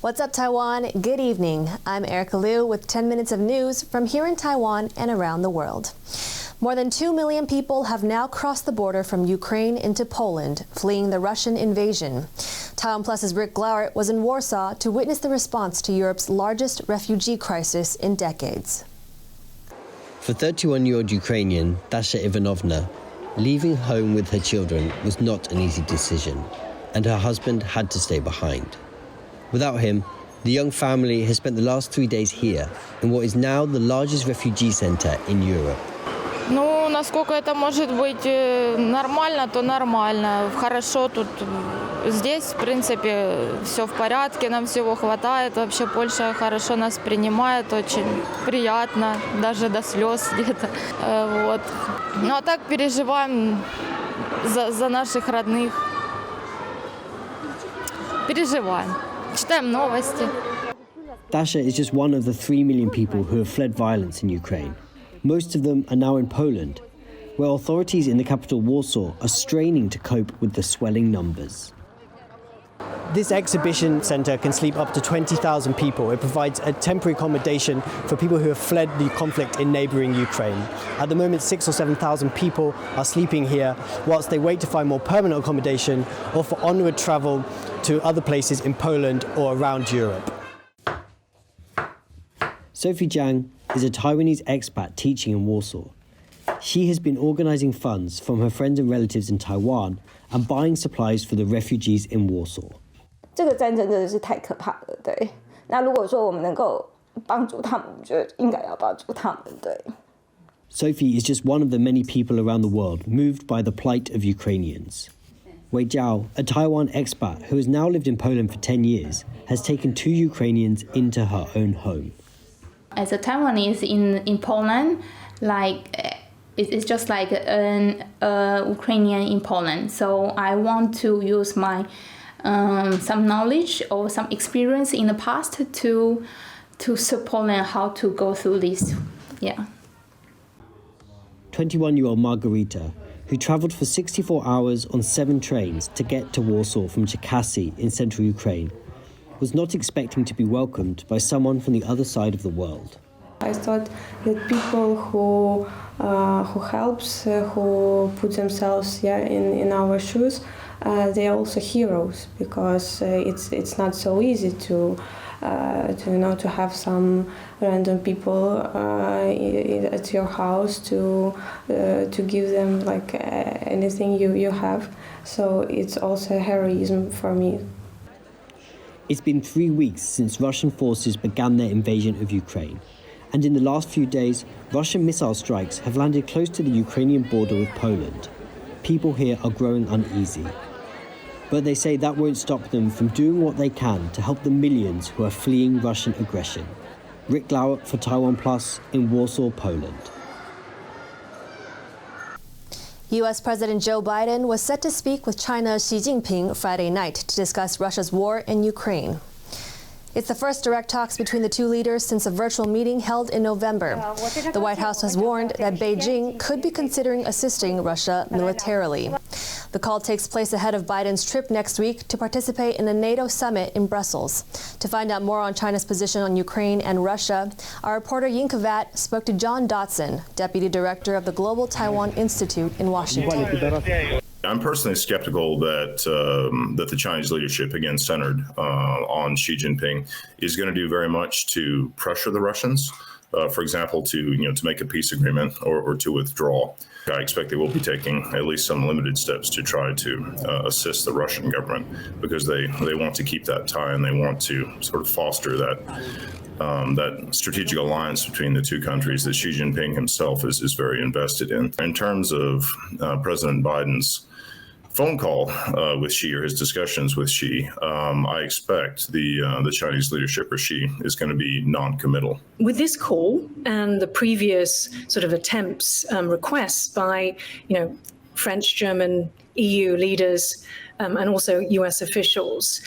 What's up, Taiwan? Good evening. I'm Erika Liu with 10 minutes of news from here in Taiwan and around the world. More than 2 million people have now crossed the border from Ukraine into Poland, fleeing the Russian invasion. TaiwanPlus's Rick Glauert was in Warsaw to witness the response to Europe's largest refugee crisis in decades. For 31-year-old Ukrainian Dasha Ivanovna, leaving home with her children was not an easy decision, and her husband had to stay behind. Without him, the young family has spent the last 3 days here in what is now the largest refugee center in Europe. Ну, насколько это может быть нормально, то нормально. Хорошо тут. Здесь, в принципе, все в порядке, нам всего хватает. Вообще Польша хорошо нас принимает, очень приятно, даже до слез где-то. Вот. Ну, а так переживаем за наших родных. Переживаем. Читаем новости. Dasha is just one of the 3 million people who have fled violence in Ukraine. Most of them are now in Poland, where authorities in the capital Warsaw are straining to cope with the swelling numbers. This exhibition centre can sleep up to 20,000 people. It provides a temporary accommodation for people who have fled the conflict in neighbouring Ukraine. At the moment, 6,000 or 7,000 people are sleeping here whilst they wait to find more permanent accommodation or for onward travel to other places in Poland or around Europe. Sophie Jiang is a Taiwanese expat teaching in Warsaw. She has been organising funds from her friends and relatives in Taiwan and buying supplies for the refugees in Warsaw. 这个战争真的是太可怕了，对。那如果说我们能够帮助他们，我觉得应该要帮助他们，对。Sophie is just one of the many people around the world moved by the plight of Ukrainians. Wei Jiao, a Taiwan expat who has now lived in Poland for 10 years, has taken 2 Ukrainians into her own home. As a Taiwanese in Poland, it's just like an Ukrainian in Poland. So I want to use my some knowledge or some experience in the past to support them how to go through this. Yeah. 21-year-old Margarita, who travelled for 64 hours on 7 trains to get to Warsaw from Cherkasy in central Ukraine, was not expecting to be welcomed by someone from the other side of the world. I thought that people who helps, who put themselves in our shoes, they are also heroes, because it's not so easy to have some random people at your house to give them like anything you have. So it's also heroism for me. It's been 3 weeks since Russian forces began their invasion of Ukraine. And in the last few days, Russian missile strikes have landed close to the Ukrainian border with Poland. People here are growing uneasy. But they say that won't stop them from doing what they can to help the millions who are fleeing Russian aggression. Rick Glauert for TaiwanPlus in Warsaw, Poland. U.S. President Joe Biden was set to speak with China's Xi Jinping Friday night to discuss Russia's war in Ukraine. It's the first direct talks between the two leaders since a virtual meeting held in November. The White House has warned that Beijing could be considering assisting Russia militarily. The call takes place ahead of Biden's trip next week to participate in a NATO summit in Brussels. To find out more on China's position on Ukraine and Russia, our reporter Yinka Vat spoke to John Dotson, Deputy Director of the Global Taiwan Institute in Washington. I'm personally skeptical that the Chinese leadership, again centered on Xi Jinping, is going to do very much to pressure the Russians, for example, to make a peace agreement or to withdraw. I expect they will be taking at least some limited steps to try to assist the Russian government, because they want to keep that tie and they want to sort of foster that strategic alliance between the two countries that Xi Jinping himself is very invested in. In terms of President Biden's phone call with Xi, or his discussions with Xi, I expect the Chinese leadership, or Xi, is going to be non-committal. With this call and the previous sort of attempts, requests by, French, German, EU leaders, and also US officials,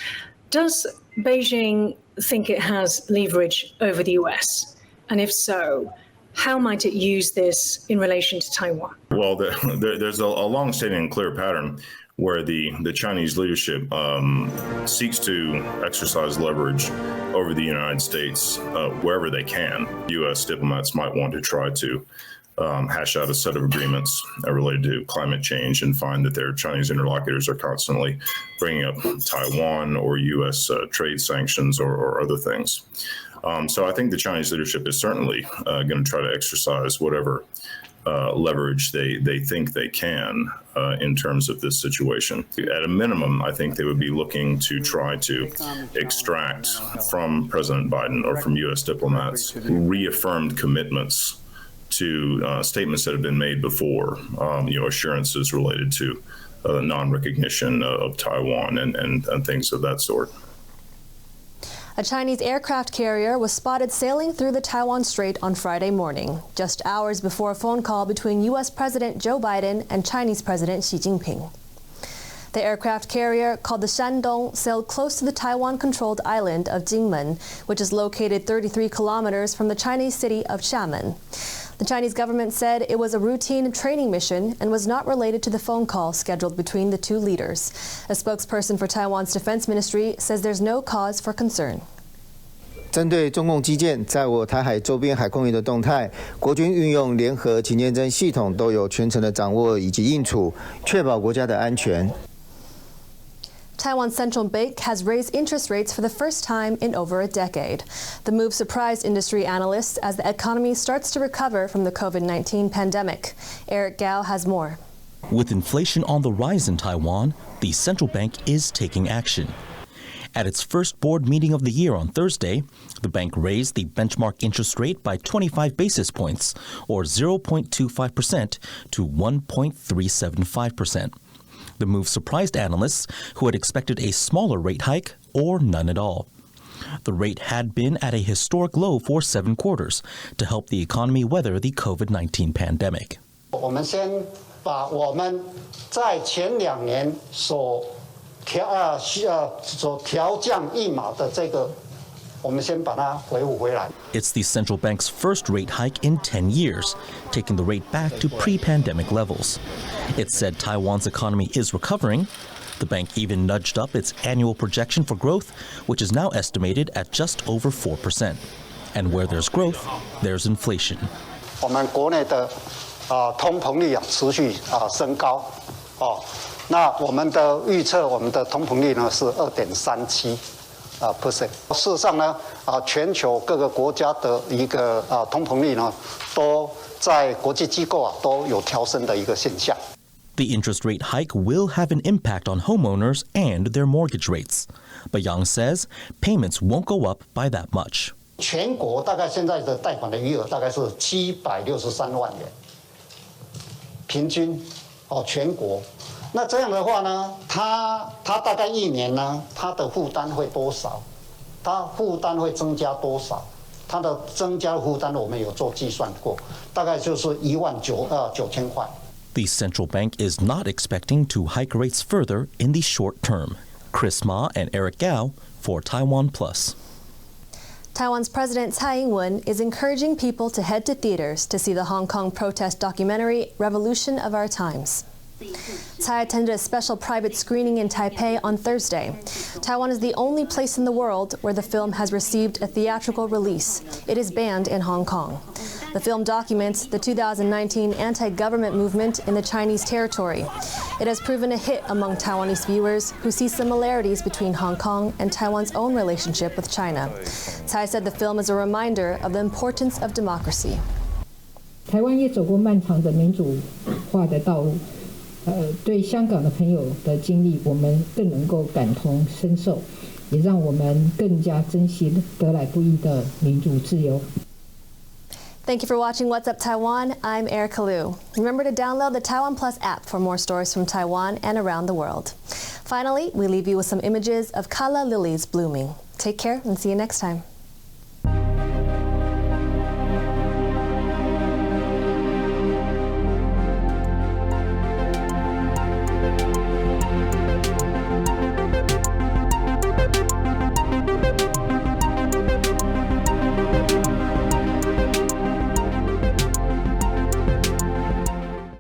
does Beijing think it has leverage over the US? And if so, how might it use this in relation to Taiwan? Well, there's a long-standing and clear pattern where the Chinese leadership seeks to exercise leverage over the United States wherever they can. U.S. diplomats might want to try to hash out a set of agreements related to climate change and find that their Chinese interlocutors are constantly bringing up Taiwan or U.S. trade sanctions or other things. So I think the Chinese leadership is certainly going to try to exercise whatever leverage they think they can in terms of this situation. At a minimum, I think they would be looking to try to extract from President Biden or from U.S. diplomats reaffirmed commitments to statements that have been made before, assurances related to non-recognition of Taiwan and things of that sort. A Chinese aircraft carrier was spotted sailing through the Taiwan Strait on Friday morning, just hours before a phone call between U.S. President Joe Biden and Chinese President Xi Jinping. The aircraft carrier, called the Shandong, sailed close to the Taiwan-controlled island of Jinmen, which is located 33 kilometers from the Chinese city of Xiamen. The Chinese government said it was a routine training mission and was not related to the phone call scheduled between the two leaders. A spokesperson for Taiwan's defense ministry says there's no cause for concern. 针对中共基建在我台海周边海空域的动态，国军运用联合勤监侦系统都有全程的掌握以及应处，确保国家的安全。 Taiwan's central bank has raised interest rates for the first time in over a decade. The move surprised industry analysts as the economy starts to recover from the COVID-19 pandemic. Erika Liu has more. With inflation on the rise in Taiwan, the central bank is taking action. At its first board meeting of the year on Thursday, the bank raised the benchmark interest rate by 25 basis points, or 0.25% to 1.375%. The move surprised analysts who had expected a smaller rate hike or none at all. The rate had been at a historic low for 7 quarters to help the economy weather the COVID-19 pandemic. 我们先把我们在前2年所调降1码的这个 It's the central bank's first rate hike in 10 years, taking the rate back to pre-pandemic levels. It said Taiwan's economy is recovering. The bank even nudged up its annual projection for growth, which is now estimated at just over 4%. And where there's growth, there's inflation. 我们国内的通膨率持续升高那我们的预测我们的通膨率呢是 2.37%。 事实上呢，全球各个国家的一个通膨率呢，都在国际机构都有调升的一个现象。The interest rate hike will have an impact on homeowners and their mortgage rates, but Yang says payments won't go up by that much. 全国大概现在的贷款的余额大概是763万元，平均全国。 那这样的话呢，他大概1年呢，他的负担会多少？他负担会增加多少？他的增加负担我们有做计算过，大概就是19000块。 The central bank is not expecting to hike rates further in the short term. Chris Ma and Erika Liu for TaiwanPlus. Taiwan's President Tsai Ing-wen is encouraging people to head to theaters to see the Hong Kong protest documentary Revolution of Our Times. Tsai attended a special private screening in Taipei on Thursday. Taiwan is the only place in the world where the film has received a theatrical release. It is banned in Hong Kong. The film documents the 2019 anti-government movement in the Chinese territory. It has proven a hit among Taiwanese viewers who see similarities between Hong Kong and Taiwan's own relationship with China. Tsai said the film is a reminder of the importance of democracy. 台湾也走过漫长的民主化的道路。 对香港的朋友的经历，我们更能够感同身受，也让我们更加珍惜得来不易的民主自由。 Thank you for watching What's Up Taiwan. I'm Erika Liu. Remember to download the TaiwanPlus app for more stories from Taiwan and around the world. Finally, we leave you with some images of calla lilies blooming. Take care and see you next time.